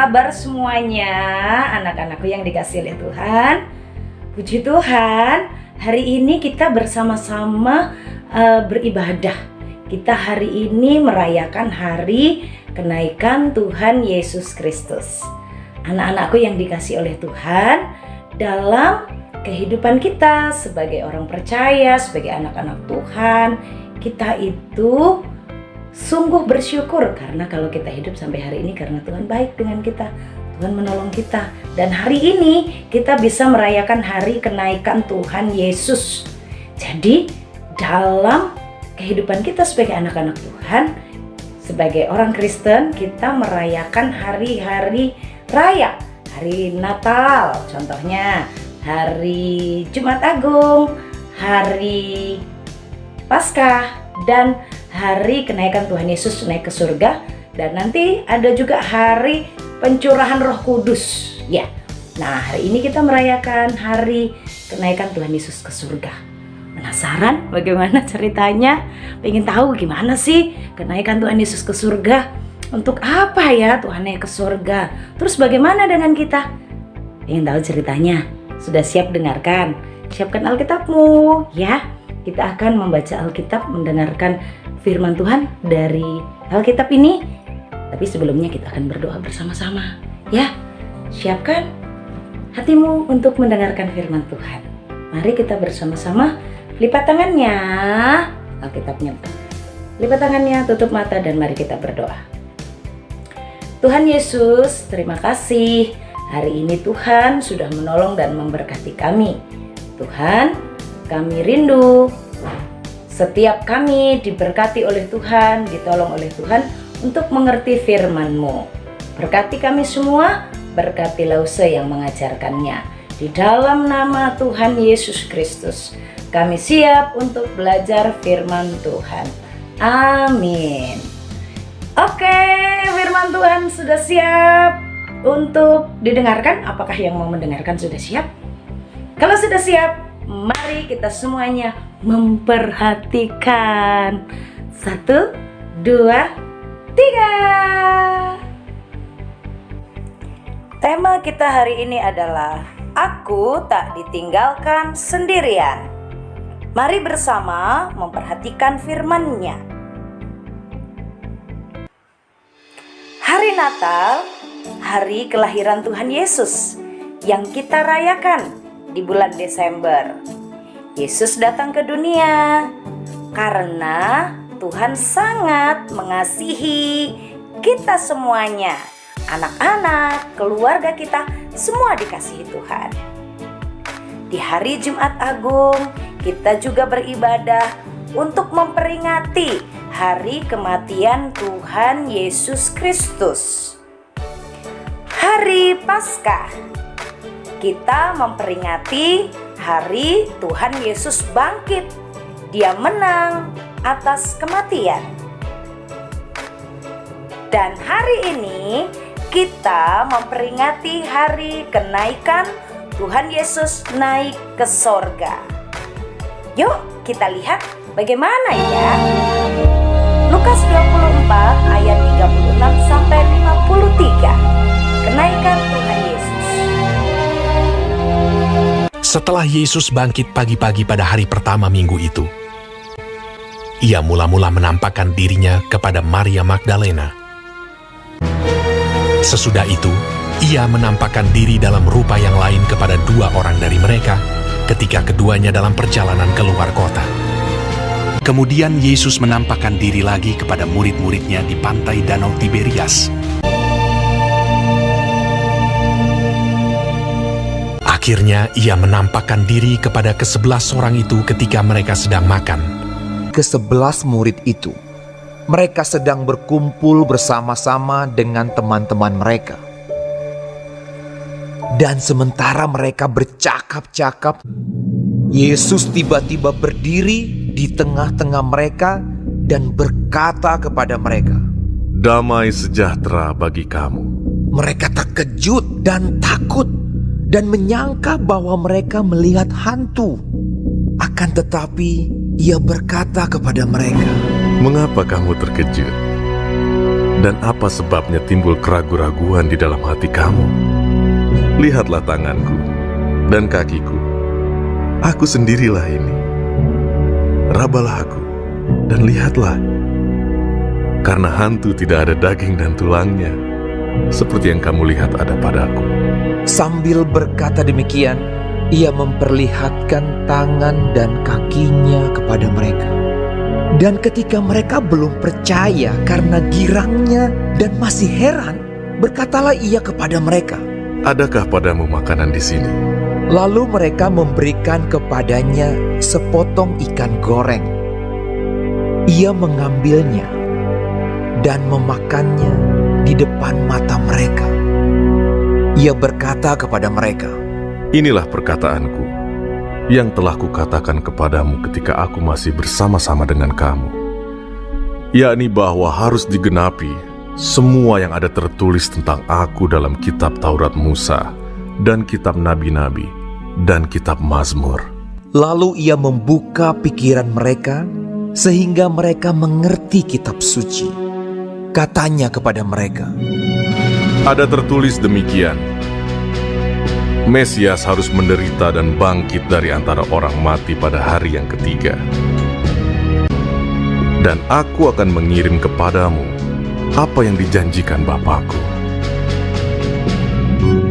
kabar semuanya, anak-anakku yang dikasihi oleh Tuhan? Puji Tuhan, hari ini kita bersama-sama beribadah. Kita hari ini merayakan hari kenaikan Tuhan Yesus Kristus. Anak-anakku yang dikasihi oleh Tuhan, dalam kehidupan kita sebagai orang percaya, sebagai anak-anak Tuhan, kita itu sungguh bersyukur karena kalau kita hidup sampai hari ini karena Tuhan baik dengan kita, Tuhan menolong kita. Dan hari ini kita bisa merayakan hari kenaikan Tuhan Yesus. Jadi dalam kehidupan kita sebagai anak-anak Tuhan, sebagai orang Kristen, kita merayakan hari-hari raya. Hari Natal contohnya, hari Jumat Agung, hari Paskah, dan hari kenaikan Tuhan Yesus naik ke surga. Dan nanti ada juga hari pencurahan Roh Kudus ya. Nah, hari ini kita merayakan hari kenaikan Tuhan Yesus ke surga. Penasaran bagaimana ceritanya? Pengen tahu gimana sih kenaikan Tuhan Yesus ke surga? Untuk apa ya Tuhan naik ke surga? Terus bagaimana dengan kita? Pengen tahu ceritanya? Sudah siap dengarkan? Siapkan Alkitabmu ya. Kita akan membaca Alkitab, mendengarkan firman Tuhan dari Alkitab ini. Tapi sebelumnya kita akan berdoa bersama-sama ya. Siapkan hatimu untuk mendengarkan firman Tuhan. Mari kita bersama-sama lipat tangannya. Alkitabnya lipat tangannya, tutup mata, dan mari kita berdoa. Tuhan Yesus, terima kasih. Hari ini Tuhan sudah menolong dan memberkati kami. Tuhan, kami rindu setiap kami diberkati oleh Tuhan, ditolong oleh Tuhan untuk mengerti firman-Mu. Berkati kami semua, berkati Lause yang mengajarkannya. Di dalam nama Tuhan Yesus Kristus, kami siap untuk belajar firman Tuhan. Amin. Oke, firman Tuhan sudah siap untuk didengarkan. Apakah yang mau mendengarkan sudah siap? Kalau sudah siap, mari kita semuanya memperhatikan. 1, 2, 3. Tema kita hari ini adalah Aku tak ditinggalkan sendirian. Mari bersama memperhatikan firman-Nya. Hari Natal, hari kelahiran Tuhan Yesus yang kita rayakan di bulan Desember. Yesus datang ke dunia karena Tuhan sangat mengasihi kita semuanya. Anak-anak, keluarga kita, semua dikasihi Tuhan. Di hari Jumat Agung, kita juga beribadah untuk memperingati hari kematian Tuhan Yesus Kristus. Hari Paskah, kita memperingati hari Tuhan Yesus bangkit. Dia menang atas kematian. Dan hari ini kita memperingati hari kenaikan Tuhan Yesus naik ke sorga. Yuk kita lihat bagaimana ya. Lukas 24 ayat 36 sampai 53. Kenaikan Tuhan Yesus. Setelah Yesus bangkit pagi-pagi pada hari pertama minggu itu, ia mula-mula menampakkan dirinya kepada Maria Magdalena. Sesudah itu, ia menampakkan diri dalam rupa yang lain kepada 2 orang dari mereka ketika keduanya dalam perjalanan keluar kota. Kemudian Yesus menampakkan diri lagi kepada murid-muridnya di pantai Danau Tiberias. Akhirnya ia menampakkan diri kepada ke-11 orang itu ketika mereka sedang makan. Ke-11 murid itu, mereka sedang berkumpul bersama-sama dengan teman-teman mereka. Dan sementara mereka bercakap-cakap, Yesus tiba-tiba berdiri di tengah-tengah mereka dan berkata kepada mereka, "Damai sejahtera bagi kamu." Mereka terkejut dan takut dan menyangka bahwa mereka melihat hantu. Akan tetapi ia berkata kepada mereka, "Mengapa kamu terkejut? Dan apa sebabnya timbul keraguan-raguan di dalam hati kamu? Lihatlah tanganku dan kakiku. Aku sendirilah ini. Rabalah aku dan lihatlah. Karena hantu tidak ada daging dan tulangnya, seperti yang kamu lihat ada padaku. Sambil berkata demikian, ia memperlihatkan tangan dan kakinya kepada mereka. Dan ketika mereka belum percaya karena girangnya dan masih heran, berkatalah ia kepada mereka, Adakah padamu makanan di sini? lalu mereka memberikan kepadanya sepotong ikan goreng. Ia mengambilnya dan memakannya di depan mata mereka. Ia berkata kepada mereka, Inilah perkataanku yang telah kukatakan kepadamu ketika aku masih bersama-sama dengan kamu, yakni bahwa harus digenapi semua yang ada tertulis tentang aku dalam kitab Taurat Musa dan kitab Nabi-Nabi dan kitab Mazmur. Lalu ia membuka pikiran mereka sehingga mereka mengerti kitab suci. Katanya kepada mereka, Ada tertulis demikian, Mesias harus menderita dan bangkit dari antara orang mati pada hari yang ketiga. Dan aku akan mengirim kepadamu apa yang dijanjikan Bapakku.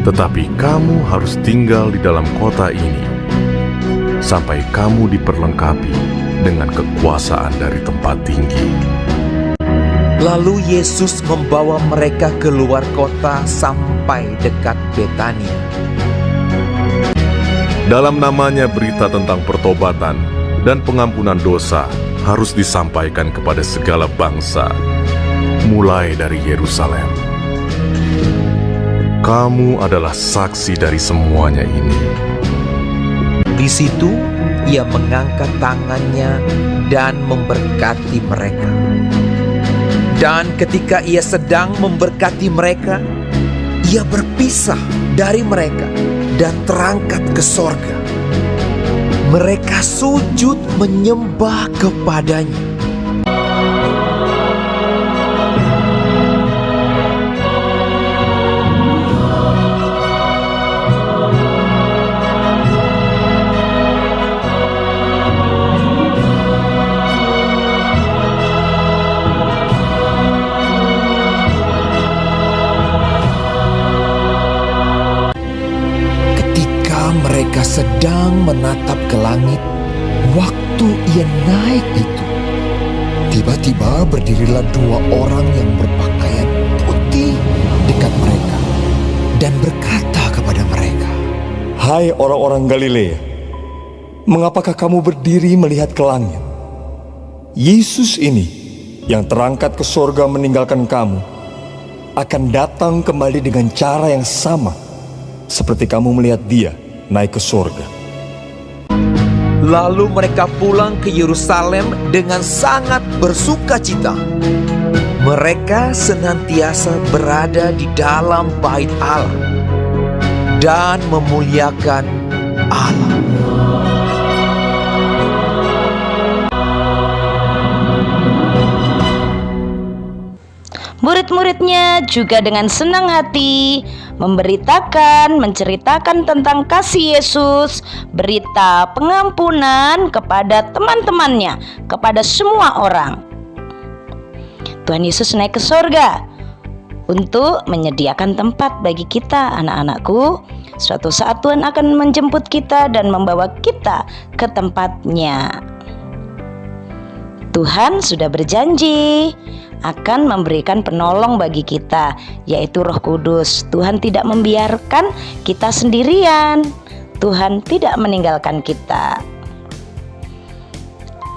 Tetapi kamu harus tinggal di dalam kota ini sampai kamu diperlengkapi dengan kekuasaan dari tempat tinggi. lalu Yesus membawa mereka keluar kota sampai dekat Betania. Dalam namanya berita tentang pertobatan dan pengampunan dosa harus disampaikan kepada segala bangsa, mulai dari Yerusalem. Kamu adalah saksi dari semuanya ini. Di situ ia mengangkat tangannya dan memberkati mereka. Dan ketika ia sedang memberkati mereka, ia berpisah dari mereka dan terangkat ke sorga. Mereka sujud menyembah kepadanya. Mereka sedang menatap ke langit waktu ia naik itu. Tiba-tiba berdirilah dua orang yang berpakaian putih dekat mereka dan berkata kepada mereka, Hai orang-orang Galilea, mengapakah kamu berdiri melihat ke langit? Yesus ini yang terangkat ke sorga meninggalkan kamu akan datang kembali dengan cara yang sama seperti kamu melihat dia naik ke sorga. Lalu mereka pulang ke Yerusalem dengan sangat bersuka cita. Mereka senantiasa berada di dalam bait Allah dan memuliakan Allah. Murid-muridnya juga dengan senang hati menceritakan tentang kasih Yesus, berita pengampunan kepada teman-temannya, kepada semua orang. Tuhan Yesus naik ke sorga untuk menyediakan tempat bagi kita, anak-anakku. Suatu saat Tuhan akan menjemput kita dan membawa kita ke tempatnya. Tuhan sudah berjanji akan memberikan penolong bagi kita, yaitu Roh Kudus. Tuhan tidak membiarkan kita sendirian. Tuhan tidak meninggalkan kita.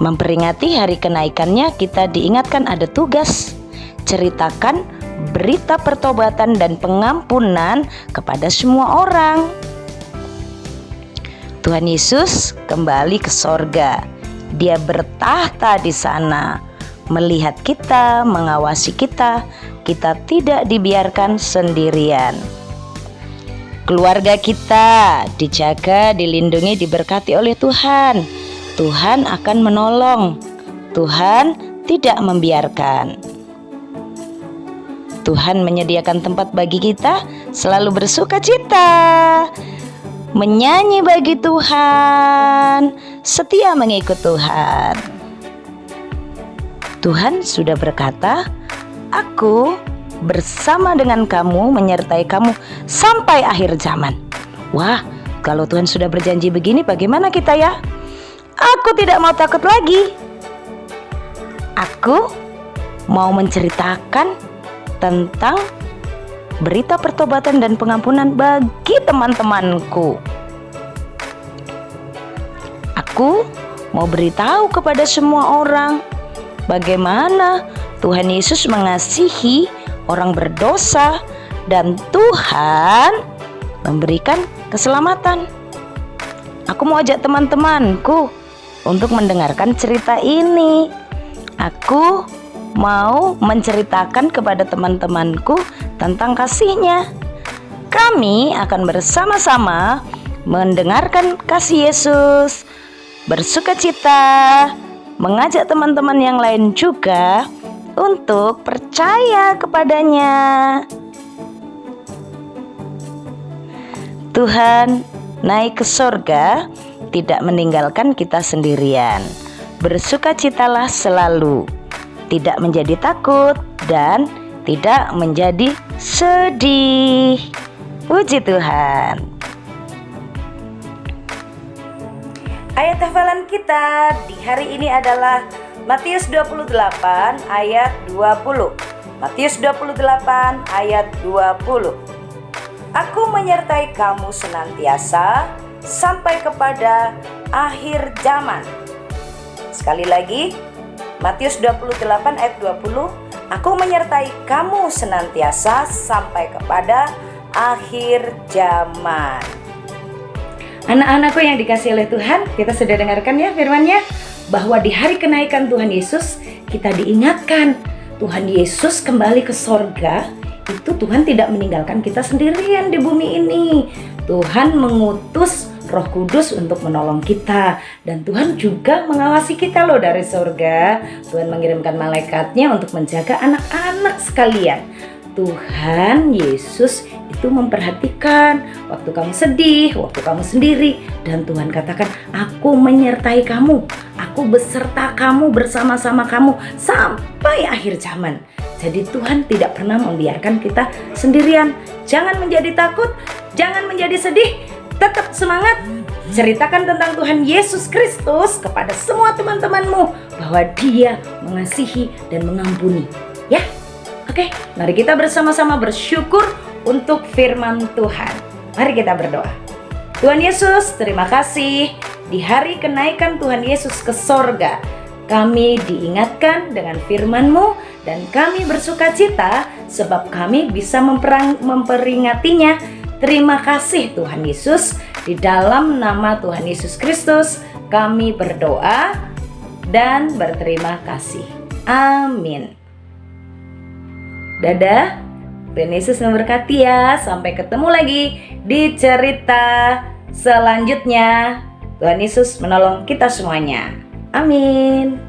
Memperingati hari kenaikannya, kita diingatkan ada tugas. Ceritakan berita pertobatan dan pengampunan kepada semua orang. Tuhan Yesus kembali ke sorga. Dia bertahta di sana, melihat kita, mengawasi kita. Kita tidak dibiarkan sendirian. Keluarga kita dijaga, dilindungi, diberkati oleh Tuhan. Tuhan akan menolong. Tuhan tidak membiarkan. Tuhan menyediakan tempat bagi kita selalu bersuka cita, menyanyi bagi Tuhan, setia mengikut Tuhan. Tuhan sudah berkata, "Aku bersama dengan kamu, menyertai kamu sampai akhir zaman." Wah, kalau Tuhan sudah berjanji begini, bagaimana kita ya? Aku tidak mau takut lagi. Aku mau menceritakan tentang berita pertobatan dan pengampunan bagi teman-temanku. Aku mau beritahu kepada semua orang bagaimana Tuhan Yesus mengasihi orang berdosa dan Tuhan memberikan keselamatan. Aku mau ajak teman-temanku untuk mendengarkan cerita ini. Aku mau menceritakan kepada teman-temanku tentang kasih-Nya. Kami akan bersama-sama mendengarkan kasih Yesus, bersuka cita, mengajak teman-teman yang lain juga untuk percaya kepadanya. Tuhan naik ke sorga, tidak meninggalkan kita sendirian. Bersukacitalah selalu, tidak menjadi takut dan tidak menjadi sedih. Puji Tuhan. Ayat hafalan kita di hari ini adalah Matius 28 ayat 20. Matius 28 ayat 20. Aku menyertai kamu senantiasa sampai kepada akhir zaman. Sekali lagi, Matius 28 ayat 20. Aku menyertai kamu senantiasa sampai kepada akhir zaman. Anak-anakku yang dikasihi oleh Tuhan, kita sudah dengarkan ya firman-Nya, bahwa di hari kenaikan Tuhan Yesus kita diingatkan Tuhan Yesus kembali ke sorga. Itu Tuhan tidak meninggalkan kita sendirian di bumi ini. Tuhan mengutus Roh Kudus untuk menolong kita, dan Tuhan juga mengawasi kita loh dari sorga. Tuhan mengirimkan malaikatnya untuk menjaga anak-anak sekalian. Tuhan Yesus itu memperhatikan waktu kamu sedih, waktu kamu sendiri, dan Tuhan katakan, aku menyertai kamu, aku beserta kamu, bersama-sama kamu sampai akhir zaman. Jadi Tuhan tidak pernah membiarkan kita sendirian. Jangan menjadi takut, jangan menjadi sedih, tetap semangat. Ceritakan tentang Tuhan Yesus Kristus kepada semua teman-temanmu, bahwa Dia mengasihi dan mengampuni. Ya, oke, mari kita bersama-sama bersyukur untuk firman Tuhan. Mari kita berdoa. Tuhan Yesus, terima kasih. Di hari kenaikan Tuhan Yesus ke sorga, kami diingatkan dengan firman-Mu, dan kami bersuka cita sebab kami bisa memperingatinya. Terima kasih Tuhan Yesus. Di dalam nama Tuhan Yesus Kristus kami berdoa dan berterima kasih. Amin. Dadah. Tuhan Yesus memberkati ya. Sampai ketemu lagi di cerita selanjutnya. Tuhan Yesus menolong kita semuanya. Amin.